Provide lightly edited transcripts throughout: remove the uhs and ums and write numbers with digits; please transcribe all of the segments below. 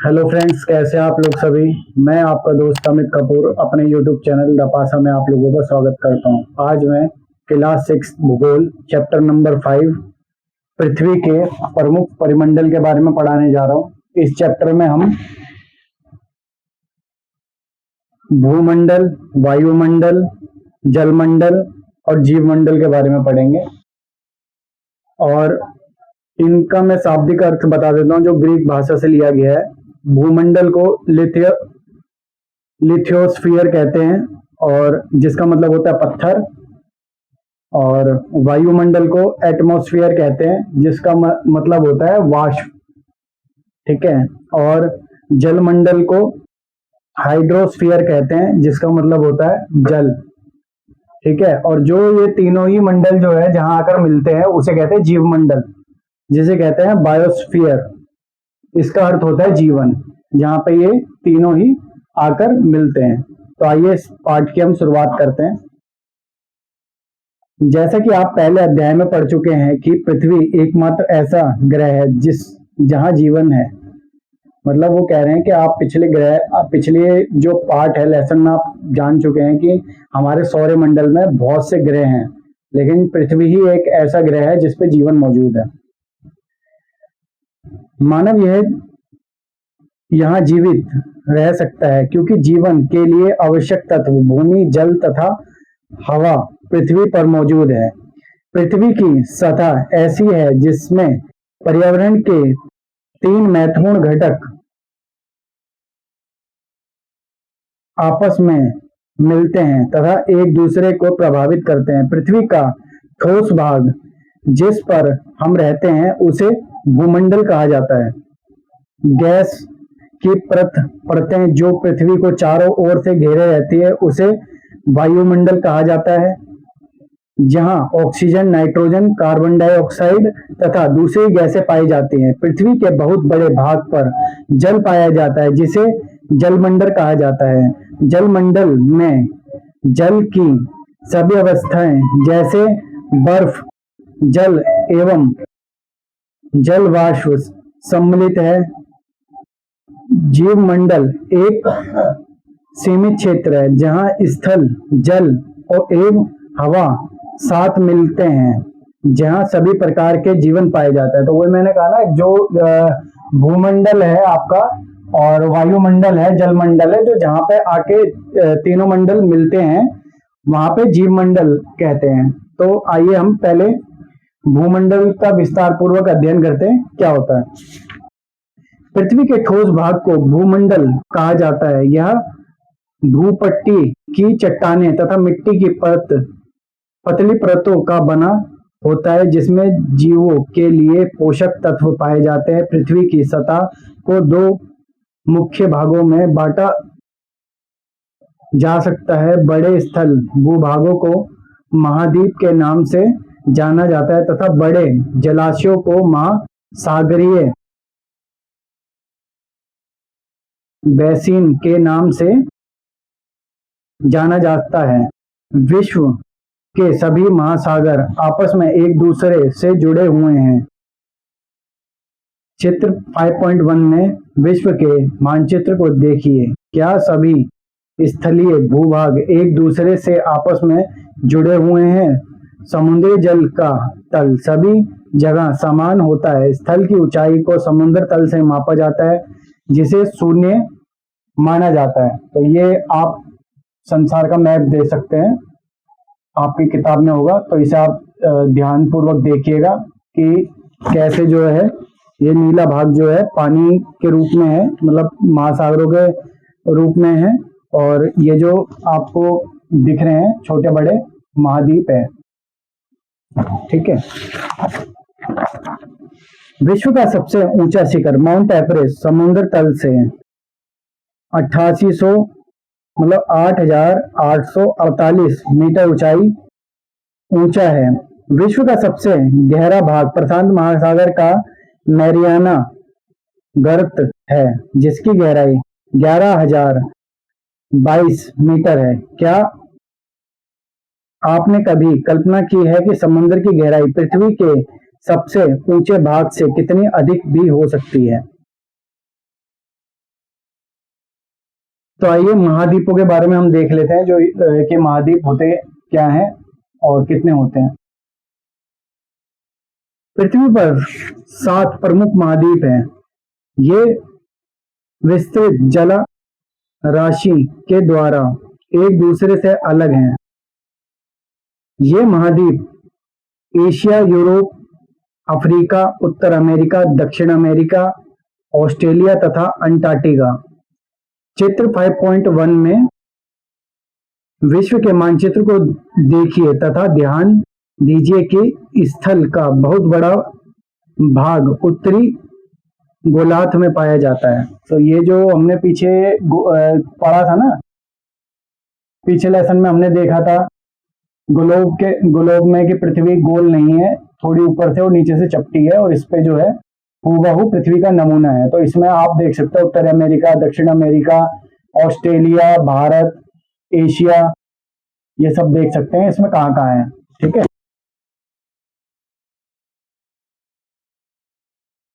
Hello friends, कैसे हैं आप लोग सभी। मैं आपका दोस्त अमित कपूर अपने यूट्यूब चैनल दपासा में आप लोगों का स्वागत करता हूं। आज मैं क्लास 6 भूगोल चैप्टर नंबर 5 पृथ्वी के प्रमुख परिमंडल के बारे में पढ़ाने जा रहा हूं। इस चैप्टर में हम भूमंडल, वायुमंडल, जलमंडल और जीवमंडल के बारे में पढ़ेंगे और इनका मैं शाब्दिक अर्थ बता देता हूं जो ग्रीक भाषा से लिया गया है। भूमंडल को लिथियोस्फीयर कहते हैं और जिसका मतलब होता है पत्थर, और वायुमंडल को एटमॉस्फेयर कहते हैं जिसका मतलब होता है वाष्प। ठीक है। और जलमंडल को हाइड्रोस्फीयर कहते हैं जिसका मतलब होता है जल। ठीक है। और जो ये तीनों ही मंडल जो है जहां आकर मिलते हैं उसे कहते हैं जीवमंडल, जिसे कहते हैं बायोस्फीयर। इसका अर्थ होता है जीवन, जहां पे ये तीनों ही आकर मिलते हैं। तो आइए इस पाठ की हम शुरुआत करते हैं। जैसा कि आप पहले अध्याय में पढ़ चुके हैं कि पृथ्वी एकमात्र ऐसा ग्रह है जहां जीवन है। मतलब वो कह रहे हैं कि आप पिछले जो पार्ट है लेसन में आप जान चुके हैं कि हमारे सौर मंडल में बहुत से ग्रह हैं, लेकिन पृथ्वी ही एक ऐसा ग्रह है जिसपे जीवन मौजूद है। मानव यहाँ जीवित रह सकता है क्योंकि जीवन के लिए आवश्यक तत्व भूमि, जल तथा हवा पृथ्वी पर मौजूद है। पृथ्वी की सतह ऐसी है जिसमें पर्यावरण के 3 महत्वपूर्ण घटक आपस में मिलते हैं तथा एक दूसरे को प्रभावित करते हैं। पृथ्वी का ठोस भाग जिस पर हम रहते हैं उसे भूमंडल कहा जाता है। गैस की परतें जो पृथ्वी को चारों ओर से घेरे रहती है उसे वायुमंडल कहा जाता है, जहां ऑक्सीजन, नाइट्रोजन, कार्बन डाइऑक्साइड तथा दूसरी गैसें पाई जाती हैं। पृथ्वी के बहुत बड़े भाग पर जल पाया जाता है जिसे जलमंडल कहा जाता है। जलमंडल में जल की सभी अवस्थाएं जैसे बर्फ, जल एवं जल वाष्प सम्मिलित है। जीवमंडल एक सीमित क्षेत्र है जहां स्थल, जल और एवं हवा साथ मिलते हैं, जहां सभी प्रकार के जीवन पाए जाते हैं। तो वही मैंने कहा ना, जो भूमंडल है आपका और वायुमंडल है, जलमंडल है, जो जहां पे आके तीनों मंडल मिलते हैं वहां पे जीवमंडल कहते हैं। तो आइए हम पहले भूमंडल का विस्तार पूर्वक अध्ययन करते हैं क्या होता है। पृथ्वी के ठोस भाग को भूमंडल कहा जाता है। यह भूपट्टी की चट्टानें तथा मिट्टी की पतली परतों का बना होता है जिसमें जीवों के लिए पोषक तत्व पाए जाते हैं। पृथ्वी की सतह को 2 मुख्य भागों में बांटा जा सकता है। बड़े स्थल भूभागों को महाद्वीप के नाम से जाना जाता है तथा बड़े जलाशयों को महासागरीय बेसिन के नाम से जाना जाता है। विश्व के सभी महासागर आपस में एक दूसरे से जुड़े हुए हैं। चित्र 5.1 में विश्व के मानचित्र को देखिए। क्या सभी स्थलीय भूभाग एक दूसरे से आपस में जुड़े हुए हैं? समुद्री जल का तल सभी जगह समान होता है। स्थल की ऊंचाई को समुद्र तल से मापा जाता है जिसे शून्य माना जाता है। तो ये आप संसार का मैप दे सकते हैं, आपकी किताब में होगा, तो इसे आप ध्यान पूर्वक देखिएगा कि कैसे जो है ये नीला भाग जो है पानी के रूप में है, मतलब महासागरों के रूप में है, और ये जो आपको दिख रहे हैं छोटे बड़े महाद्वीप है। ठीक है। विश्व का सबसे ऊंचा शिखर माउंट एवरेस्ट समुद्र तल से 8800 मतलब 8848 मीटर ऊंचा है। विश्व का सबसे गहरा भाग प्रशांत महासागर का मैरियाना गर्त है जिसकी गहराई 11022 मीटर है। क्या आपने कभी कल्पना की है कि समुद्र की गहराई पृथ्वी के सबसे ऊंचे भाग से कितनी अधिक भी हो सकती है? तो आइए महाद्वीपों के बारे में हम देख लेते हैं, जो कि महाद्वीप होते क्या हैं और कितने होते हैं। पृथ्वी पर 7 प्रमुख महाद्वीप हैं। ये विस्तृत जल राशि के द्वारा एक दूसरे से अलग हैं। ये महाद्वीप एशिया, यूरोप, अफ्रीका, उत्तर अमेरिका, दक्षिण अमेरिका, ऑस्ट्रेलिया तथा अंटार्कटिका। चित्र 5.1 में विश्व के मानचित्र को देखिए तथा ध्यान दीजिए कि स्थल का बहुत बड़ा भाग उत्तरी गोलार्ध में पाया जाता है। तो ये जो हमने पीछे पढ़ा था ना, पिछले लेसन में हमने देखा था ग्लोब में कि पृथ्वी गोल नहीं है, थोड़ी ऊपर से और नीचे से चपटी है, और इस पे जो है हूबहू पृथ्वी का नमूना है। तो इसमें आप देख सकते हो उत्तर अमेरिका, दक्षिण अमेरिका, ऑस्ट्रेलिया, भारत, एशिया, ये सब देख सकते हैं इसमें कहाँ कहाँ है। ठीक है।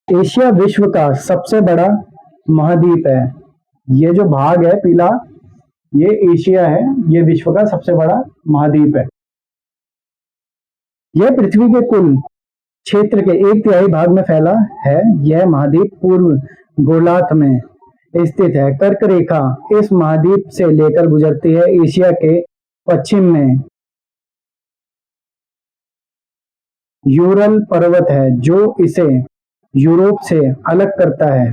एशिया विश्व का सबसे बड़ा महाद्वीप है। ये जो भाग है पीला, ये एशिया है, ये विश्व का सबसे बड़ा महाद्वीप है। यह पृथ्वी के कुल क्षेत्र के 1/3 भाग में फैला है। यह महाद्वीप पूर्व गोलार्ध में स्थित है। कर्क रेखा इस महाद्वीप से लेकर गुजरती है। एशिया के पश्चिम में यूरल पर्वत है जो इसे यूरोप से अलग करता है।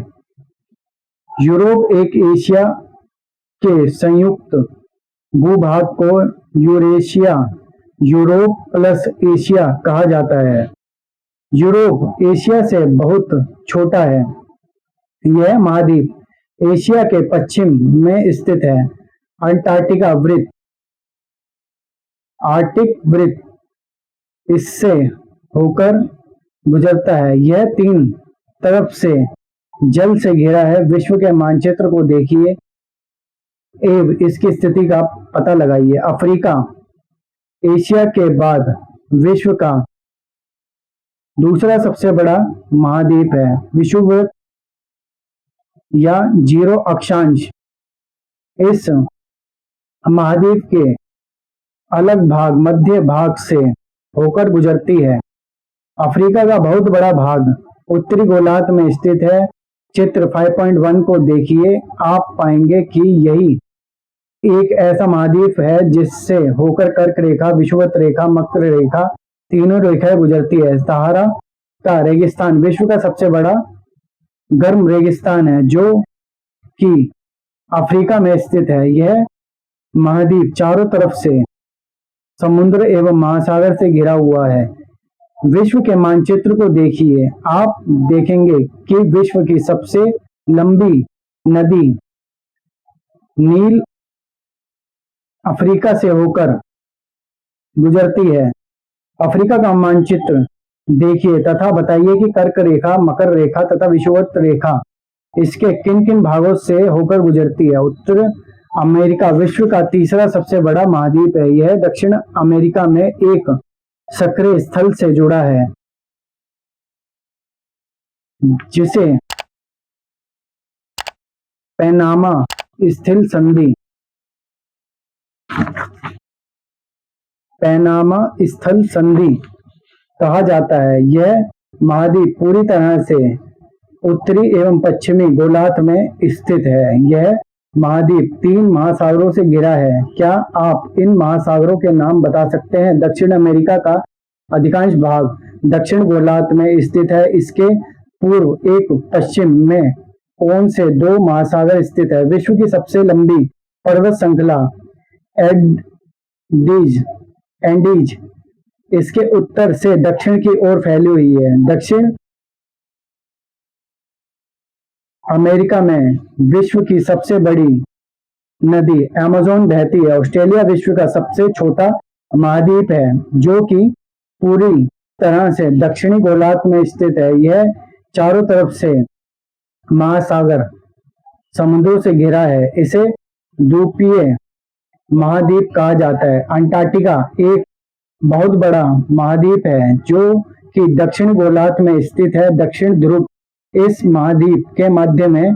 यूरोप एक एशिया के संयुक्त भूभाग को यूरेशिया, यूरोप प्लस एशिया कहा जाता है। यूरोप एशिया से बहुत छोटा है। यह महाद्वीप एशिया के पश्चिम में स्थित है। अंटार्कटिका वृत्त, आर्कटिक वृत्त इससे होकर गुजरता है। यह 3 तरफ से जल से घिरा है। विश्व के मानचित्र को देखिए एवं इसकी स्थिति का पता लगाइए। अफ्रीका एशिया के बाद विश्व का दूसरा सबसे बड़ा महाद्वीप है। विषुववृत्त या 0 अक्षांश इस महाद्वीप के अलग भाग मध्य भाग से होकर गुजरती है। अफ्रीका का बहुत बड़ा भाग उत्तरी गोलार्ध में स्थित है। चित्र 5.1 को देखिए, आप पाएंगे कि यही एक ऐसा महाद्वीप है जिससे होकर कर्क रेखा, विषुवत रेखा, मकर रेखा, तीनों रेखाएं गुजरती है। सहारा का रेगिस्तान विश्व का सबसे बड़ा गर्म रेगिस्तान है जो कि अफ्रीका में स्थित है। यह महाद्वीप चारों तरफ से समुद्र एवं महासागर से घिरा हुआ है। विश्व के मानचित्र को देखिए, आप देखेंगे कि विश्व की सबसे लंबी नदी नील अफ्रीका से होकर गुजरती है। अफ्रीका का मानचित्र देखिए तथा बताइए कि कर्क रेखा, मकर रेखा तथा विषुवत रेखा इसके किन किन भागों से होकर गुजरती है। उत्तर अमेरिका विश्व का तीसरा सबसे बड़ा महाद्वीप है। यह दक्षिण अमेरिका में एक सक्रिय स्थल से जुड़ा है जिसे पैनामा स्थल संधि कहा जाता है। यह महाद्वीप पूरी तरह से उत्तरी एवं पश्चिमी गोलार्ध में स्थित है। यह महाद्वीप 3 महासागरों से घिरा है। क्या आप इन महासागरों के नाम बता सकते हैं? दक्षिण अमेरिका का अधिकांश भाग दक्षिण गोलार्ध में स्थित है। इसके पूर्व एक पश्चिम में कौन से 2 महासागर स्थित है? विश्व की सबसे लंबी पर्वत श्रृंखला एंडीज इसके उत्तर से दक्षिण की ओर फैली हुई है। दक्षिण अमेरिका में विश्व की सबसे बड़ी नदी अमेज़न बहती है। ऑस्ट्रेलिया विश्व का सबसे छोटा महाद्वीप है जो कि पूरी तरह से दक्षिणी गोलार्ध में स्थित है। यह चारों तरफ से महासागर समुद्रों से घिरा है। इसे द्वीपीय महाद्वीप कहा जाता है। अंटार्कटिका एक बहुत बड़ा महाद्वीप है जो कि दक्षिण गोलार्ध में स्थित है। दक्षिण ध्रुव इस महाद्वीप के मध्य में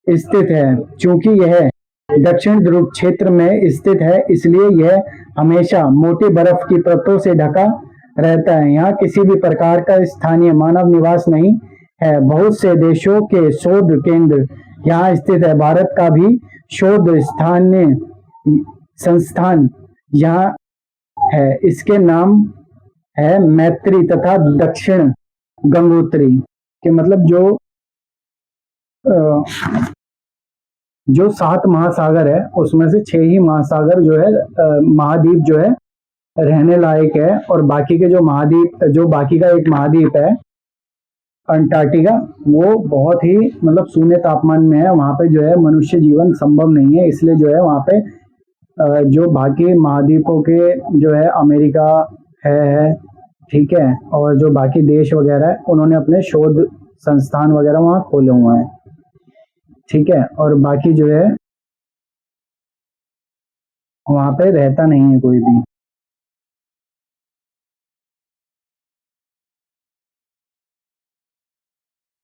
स्थित है। चूंकि यह दक्षिण ध्रुव क्षेत्र में स्थित है, इसलिए यह हमेशा मोटी बर्फ की परतों से ढका रहता है। यहाँ किसी भी प्रकार का स्थानीय मानव निवास नहीं है। बहुत से देशों के शोध केंद्र यहाँ स्थित है। भारत का भी शोध संस्थान यहाँ है। इसके नाम है मैत्री तथा दक्षिण गंगोत्री के मतलब जो 7 महासागर है उसमें से 6 ही महासागर जो है महाद्वीप जो है रहने लायक है, और बाकी के जो महाद्वीप जो बाकी का एक महाद्वीप है अंटार्कटिका, वो बहुत ही मतलब शून्य तापमान में है। वहां पे जो है मनुष्य जीवन संभव नहीं है, इसलिए जो है वहां पे जो बाकी महाद्वीपों के जो है अमेरिका है, ठीक है, और जो बाकी देश वगैरह है उन्होंने अपने शोध संस्थान वगैरह वहां खोले हुए हैं, ठीक है, और बाकी जो है वहां पे रहता नहीं है कोई भी।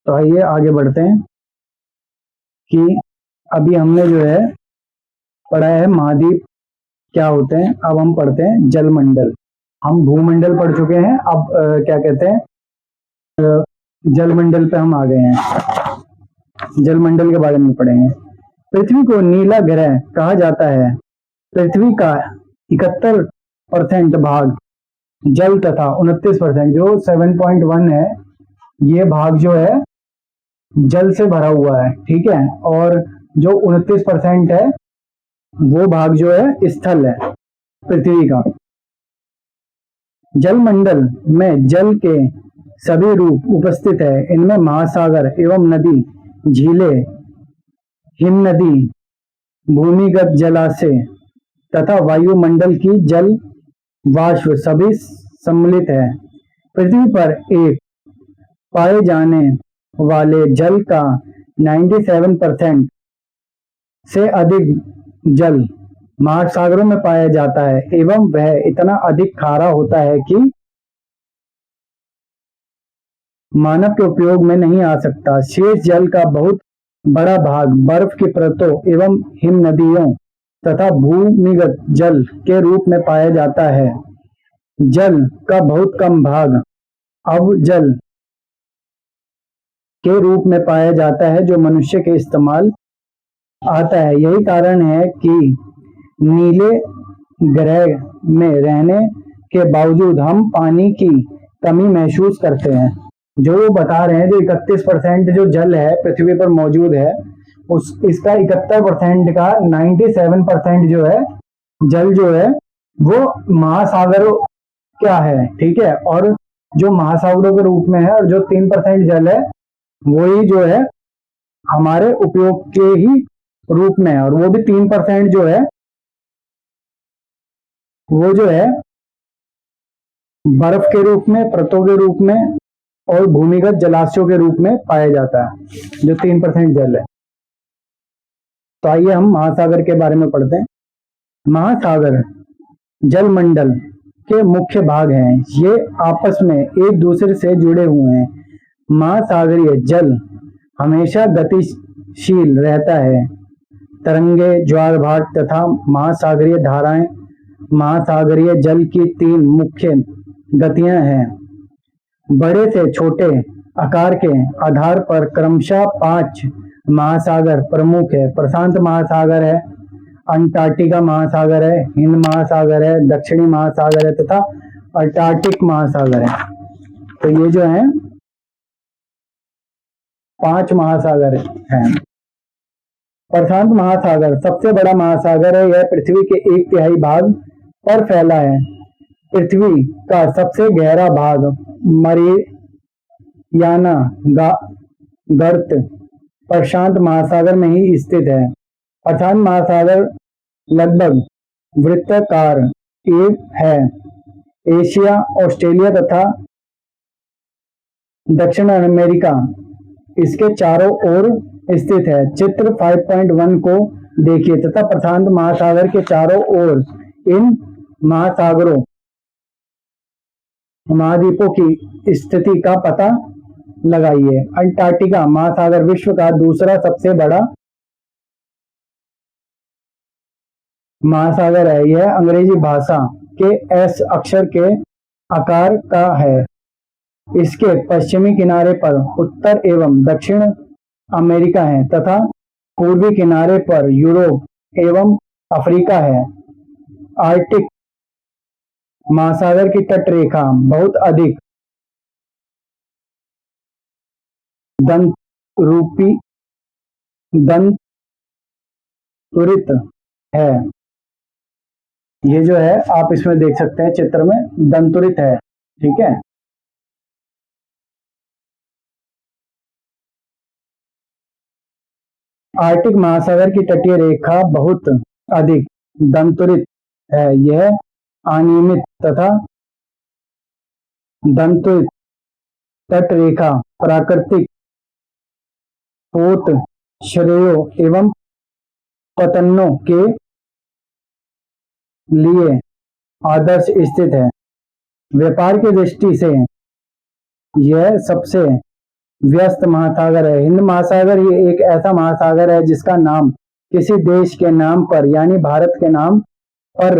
तो आइए आगे बढ़ते हैं कि अभी हमने जो है पढ़ा है महाद्वीप क्या होते हैं, अब हम पढ़ते हैं जलमंडल। हम भूमंडल पढ़ चुके हैं, अब क्या कहते हैं जलमंडल पे हम आ गए हैं। जलमंडल के बारे में पढ़ेंगे। पृथ्वी को नीला ग्रह कहा जाता है। पृथ्वी का 71% भाग जल तथा 29% जो 7.1 है ये भाग जो है जल से भरा हुआ है, ठीक है, और जो 29% है वो भाग जो है स्थल है पृथ्वी का। जलमंडल में जल के सभी रूप उपस्थित है। इनमें महासागर एवं नदी, झीलें, हिमनदी, भूमिगत जलाशय तथा वायुमंडल की जल वाष्प सभी सम्मिलित है। पृथ्वी पर एक पाए जाने वाले जल का 97% से अधिक जल महासागरों में पाया जाता है एवं वह इतना अधिक खारा होता है कि मानव के उपयोग में नहीं आ सकता। शेष जल का बहुत बड़ा भाग बर्फ की परतों एवं हिम नदियों तथा भूमिगत जल के रूप में पाया जाता है। जल का बहुत कम भाग अवजल के रूप में पाया जाता है जो मनुष्य के इस्तेमाल आता है। यही कारण है कि नीले ग्रह में रहने के बावजूद हम पानी की कमी महसूस करते हैं। जो वो बता रहे हैं जो 31% जो जल है पृथ्वी पर मौजूद है इसका 71% का 97% जो है जल जो है वो महासागरों क्या है, ठीक है, और जो महासागरों के रूप में है, और जो 3% जल है वही जो है हमारे उपयोग के ही रूप में है, और वो भी 3% जो है वो जो है बर्फ के रूप में, परतों के रूप में और भूमिगत जलाशयों के रूप में पाया जाता है जो 3% जल है। तो आइए हम महासागर के बारे में पढ़ते हैं। महासागर जलमंडल के मुख्य भाग हैं। ये आपस में एक दूसरे से जुड़े हुए हैं। महासागरीय जल हमेशा गतिशील रहता है। तरंगे, ज्वार भाट तथा महासागरीय धाराएं महासागरीय जल की 3 मुख्य गतियां हैं। बड़े से छोटे आकार के आधार पर क्रमशः 5 महासागर प्रमुख है। प्रशांत महासागर है, अंटार्कटिका महासागर है, हिंद महासागर है, दक्षिणी महासागर है तथा अंटार्कटिक महासागर है। तो ये जो है 5 महासागर हैं। प्रशांत महासागर सबसे बड़ा महासागर है। यह पृथ्वी के 1/3 भाग पर फैला है। पृथ्वी का सबसे गहरा भाग मरियाना गर्त प्रशांत महासागर में ही स्थित है। प्रशांत महासागर लगभग वृत्ताकार है। एशिया, ऑस्ट्रेलिया तथा दक्षिण अमेरिका इसके चारों ओर स्थित है। चित्र 5.1 को देखिए तथा प्रशांत महासागर के चारों ओर इन महासागरों महाद्वीपों की स्थिति का पता लगाइए। अंटार्कटिका महासागर विश्व का दूसरा सबसे बड़ा महासागर है। यह अंग्रेजी भाषा के एस अक्षर के आकार का है। इसके पश्चिमी किनारे पर उत्तर एवं दक्षिण अमेरिका है तथा पूर्वी किनारे पर यूरोप एवं अफ्रीका है। आर्कटिक महासागर की तट रेखा बहुत अधिक दंतुरित है। ये जो है आप इसमें देख सकते हैं चित्र में, दंतुरित है। ठीक है, आर्कटिक महासागर की तटीय रेखा बहुत अधिक दंतुरित है। यह अनियमित तथा दंतुरित तट रेखा प्राकृतिक पोत श्रेयों एवं पतनों के लिए आदर्श स्थित है। व्यापार की दृष्टि से यह सबसे व्यस्त महासागर है। हिंद महासागर ये एक ऐसा महासागर है जिसका नाम किसी देश के नाम पर यानी भारत के नाम पर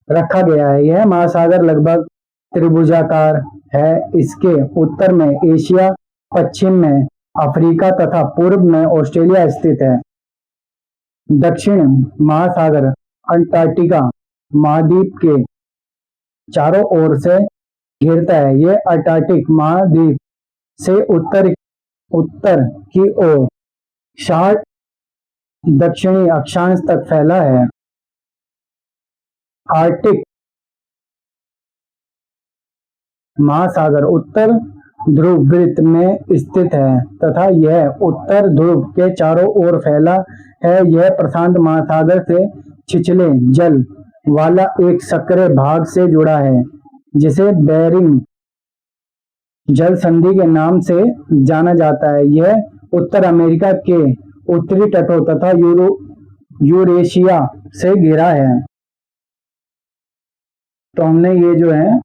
रखा गया है। यह महासागर लगभग त्रिभुजाकार है। इसके उत्तर में एशिया, पश्चिम में अफ्रीका तथा पूर्व में ऑस्ट्रेलिया स्थित है। दक्षिण महासागर अंटार्कटिका महाद्वीप के चारों ओर से घेरता है। यह अंटार्कटिक महाद्वीप से उत्तर की ओर 60 दक्षिणी अक्षांश तक फैला है। आर्कटिक महासागर उत्तर ध्रुव वृत्त में स्थित है तथा यह उत्तर ध्रुव के चारों ओर फैला है। यह प्रशांत महासागर से छिछले जल वाला एक सक्रिय भाग से जुड़ा है जिसे बेरिंग जल संधि के नाम से जाना जाता है। यह उत्तर अमेरिका के उत्तरी तटों तथा यूरेशिया से घिरा है। तो हमने ये जो है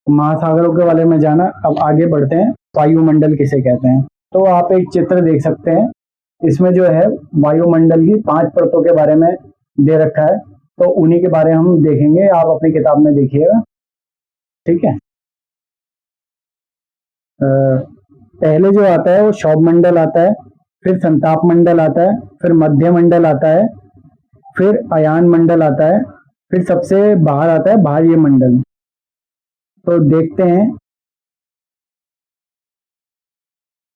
महासागरों के बारे में जाना। अब आगे बढ़ते हैं, वायुमंडल किसे कहते हैं। तो आप एक चित्र देख सकते हैं, इसमें जो है वायुमंडल की 5 परतों के बारे में दे रखा है। तो उन्हीं के बारे में हम देखेंगे, आप अपनी किताब में देखिएगा। ठीक है, पहले जो आता है वो शोभ मंडल आता है, फिर संताप मंडल आता है, फिर मध्य मंडल आता है, फिर अयान मंडल आता है, फिर सबसे बाहर आता है बाह्य मंडल। तो देखते हैं,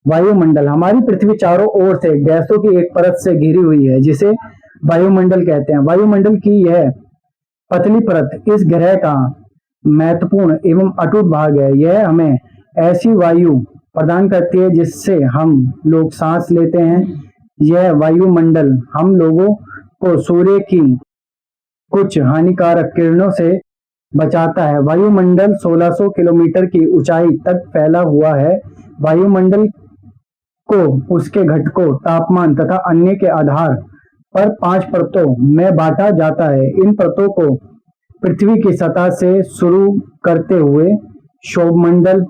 वायुमंडल हमारी पृथ्वी चारों ओर से गैसों की एक परत से घिरी हुई है जिसे वायुमंडल कहते हैं। वायुमंडल की यह पतली परत इस ग्रह का महत्वपूर्ण एवं अटूट भाग है। यह हमें ऐसी वायु प्रदान करती है जिससे हम लोग सांस लेते हैं। यह वायुमंडल हम लोगों को सूर्य की कुछ हानिकारक किरणों से बचाता है। वायुमंडल 1600 किलोमीटर की ऊंचाई तक फैला हुआ है। वायुमंडल को उसके घटकों, तापमान तथा अन्य के आधार पर 5 परतों में बांटा जाता है। इन परतों को पृथ्वी की सतह से शुरू करते हुए शोभ मंडल,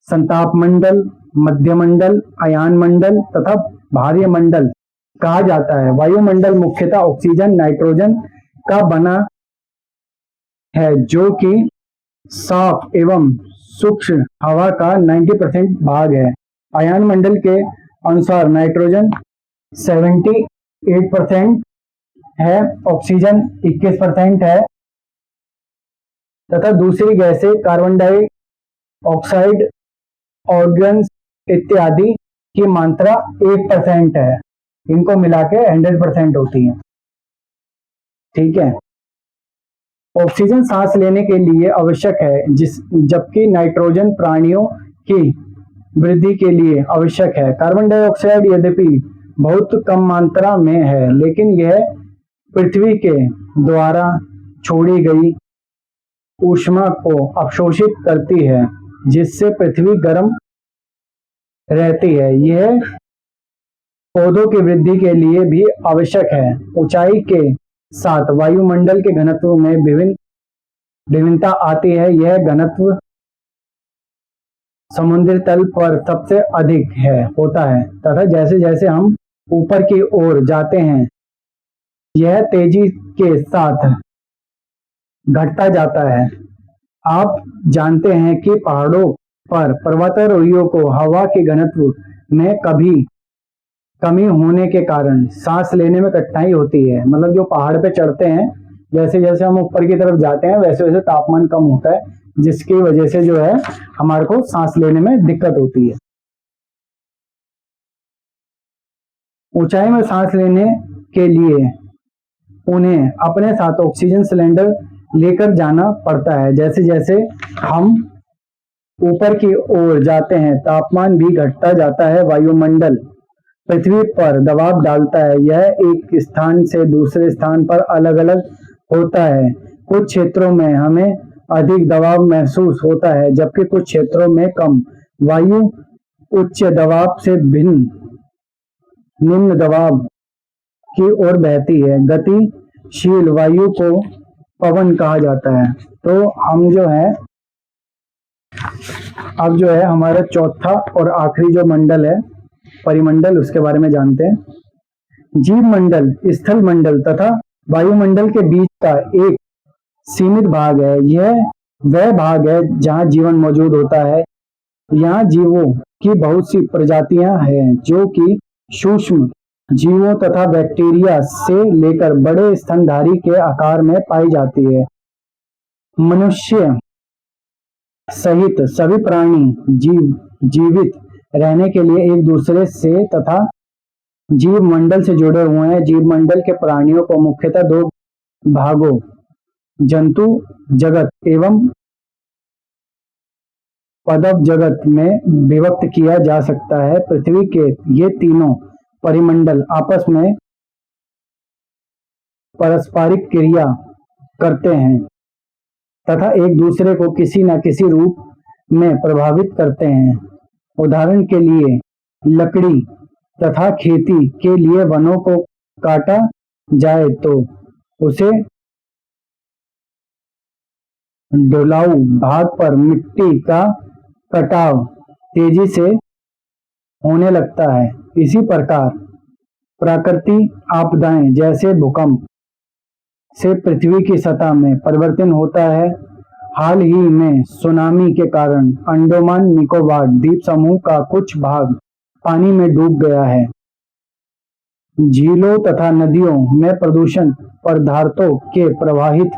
संताप मंडल, मध्य मंडल, अयान मंडल तथा बाह्य मंडल कहा जाता है। वायुमंडल मुख्यतः ऑक्सीजन, नाइट्रोजन का बना है जो कि साफ एवं सूक्ष्म हवा का 90% भाग है। अयान मंडल के अनुसार नाइट्रोजन 78% है, ऑक्सीजन 21% है तथा दूसरी गैसें कार्बन डाइऑक्साइड, ऑर्गन इत्यादि की मात्रा 1% है। इनको मिला के 100% होती है। ठीक है, ऑक्सीजन सांस लेने के लिए आवश्यक है, जबकि नाइट्रोजन प्राणियों की वृद्धि के लिए आवश्यक है। कार्बन डाइऑक्साइड यद्यपि बहुत कम मात्रा में है, लेकिन यह पृथ्वी के द्वारा छोड़ी गई ऊष्मा को अवशोषित करती है, जिससे पृथ्वी गर्म रहती है। यह पौधों की वृद्धि के लिए भी आवश्यक है। ऊंचाई के साथ वायुमंडल के घनत्व में विभिन्नता आती है। यह घनत्व समुद्री तल पर सबसे अधिक होता है तथा जैसे जैसे हम ऊपर की ओर जाते हैं यह तेजी के साथ घटता जाता है। आप जानते हैं कि पहाड़ों पर पर्वतारोहियों को हवा के घनत्व में कभी कमी होने के कारण सांस लेने में कठिनाई होती है। मतलब जो पहाड़ पे चढ़ते हैं, जैसे जैसे हम ऊपर की तरफ जाते हैं वैसे वैसे तापमान कम होता है, जिसकी वजह से जो है हमारे को सांस लेने में दिक्कत होती है। ऊंचाई में सांस लेने के लिए उन्हें अपने साथ ऑक्सीजन सिलेंडर लेकर जाना पड़ता है। जैसे जैसे हम ऊपर की ओर जाते हैं तापमान भी घटता जाता है। वायुमंडल पृथ्वी पर दबाव डालता है, यह एक स्थान से दूसरे स्थान पर अलग अलग होता है। कुछ क्षेत्रों में हमें अधिक दबाव महसूस होता है जबकि कुछ क्षेत्रों में कम। वायु उच्च दबाव से भिन्न निम्न दबाव की ओर बहती है। गतिशील वायु को पवन कहा जाता है। तो हम जो है अब जो है हमारा चौथा और आखिरी जो मंडल है परिमंडल, उसके बारे में जानते हैं। जीव मंडल स्थल मंडल तथा वायुमंडल के बीच का एक सीमित भाग है। यह वह भाग है जहां जीवन मौजूद होता है। यहाँ जीवों की बहुत सी प्रजातियां हैं जो कि सूक्ष्म जीवों तथा बैक्टीरिया से लेकर बड़े स्तनधारी के आकार में पाई जाती है। मनुष्य सहित सभी प्राणी जीवित रहने के लिए एक दूसरे से तथा जीव मंडल से जुड़े हुए हैं। जीव मंडल के प्राणियों को मुख्यतः दो भागों जंतु जगत एवं पदप जगत में विभक्त किया जा सकता है। पृथ्वी के ये तीनों परिमंडल आपस में पारस्परिक क्रिया करते हैं तथा एक दूसरे को किसी न किसी रूप में प्रभावित करते हैं। उदाहरण के लिए लकड़ी तथा खेती के लिए वनों को काटा जाए तो उसे ढुलाऊ भाग पर मिट्टी का कटाव तेजी से होने लगता है। इसी प्रकार प्राकृतिक आपदाएं जैसे भूकंप से पृथ्वी की सतह में परिवर्तन होता है। हाल ही में सुनामी के कारण अंडमान निकोबार द्वीप समूह का कुछ भाग पानी में डूब गया है। झीलों तथा नदियों में प्रदूषण पदार्थों के प्रवाहित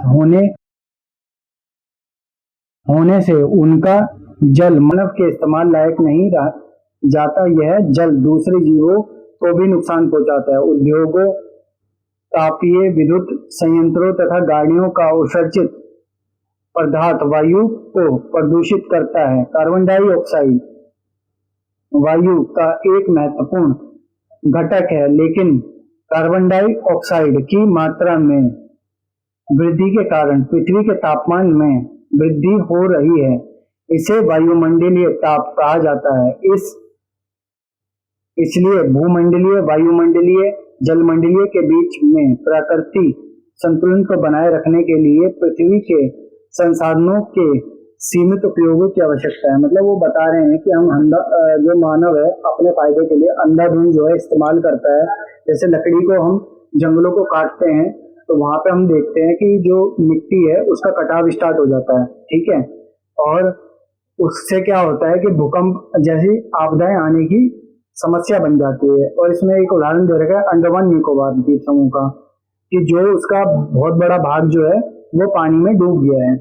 होने से उनका जल मानव के इस्तेमाल लायक नहीं रह जाता। यह जल दूसरे जीवों को भी नुकसान पहुंचाता है। उद्योगों, तापीय विद्युत संयंत्रों तथा गाड़ियों का उत्सर्जित पदार्थ वायु को प्रदूषित करता है। कार्बन डाइऑक्साइड वायु का एक महत्वपूर्ण घटक है, लेकिन कार्बन डाइऑक्साइड की मात्रा में वृद्धि के कारण पृथ्वी के तापमान में वृद्धि हो रही है। इसे वायुमंडलीय ताप कहा जाता है। इसलिए भूमंडलीय, वायुमंडलीय, जलमंडलीय के बीच में प्राकृतिक संतुलन को बनाए रखने के लिए पृथ्वी के संसाधनों के सीमित उपयोगों की आवश्यकता है। मतलब वो बता रहे हैं कि हम जो मानव है अपने फायदे के लिए अंधाधुंध जो है इस्तेमाल करता है। जैसे लकड़ी को हम जंगलों को काटते हैं तो वहां पे हम देखते हैं कि जो मिट्टी है उसका कटाव स्टार्ट हो जाता है, ठीक है, और उससे क्या होता है कि भूकंप जैसी आपदाएं आने की समस्या बन जाती है। और इसमें एक उदाहरण दे रखा है अंडमान निकोबार द्वीप समूह का, कि जो उसका बहुत बड़ा भाग जो है वो पानी में डूब गया है,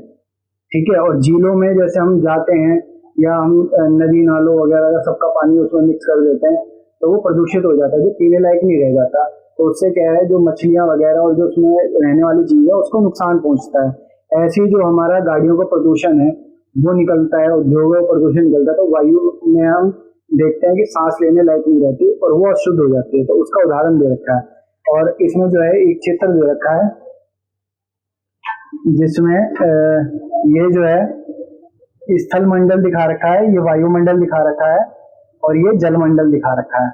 ठीक है। और झीलों में जैसे हम जाते हैं या हम नदी नालों वगैरह का सबका पानी उसमें मिक्स कर देते हैं तो वो प्रदूषित हो जाता है, जो पीने लायक नहीं रह जाता। तो उससे क्या है, जो मछलियां वगैरह और जो उसमें रहने वाली चीज है उसको नुकसान पहुंचता है। ऐसे ही जो हमारा गाड़ियों का प्रदूषण है वो निकलता है, उद्योगों का प्रदूषण निकलता है, तो वायु में हम देखते हैं कि सांस लेने लायक नहीं रहती और वो अशुद्ध हो जाती है। तो उसका उदाहरण दे रखा है। और इसमें जो है एक चित्र दे रखा है जिसमें ये जो है स्थल मंडल दिखा रखा है, ये वायुमंडल दिखा रखा है और ये जलमंडल दिखा रखा है,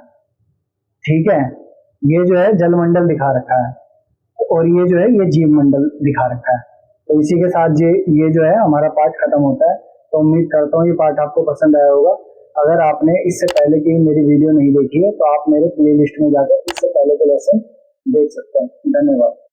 ठीक है। ये जो है जलमंडल दिखा रखा है और ये जो है ये जीव मंडल दिखा रखा है। तो इसी के साथ ये जो है हमारा पाठ खत्म होता है। तो उम्मीद करता हूँ ये पाठ आपको पसंद आया होगा। अगर आपने इससे पहले की मेरी वीडियो नहीं देखी है तो आप मेरे प्लेलिस्ट में जाकर इससे पहले के लेसन देख सकते हैं। धन्यवाद।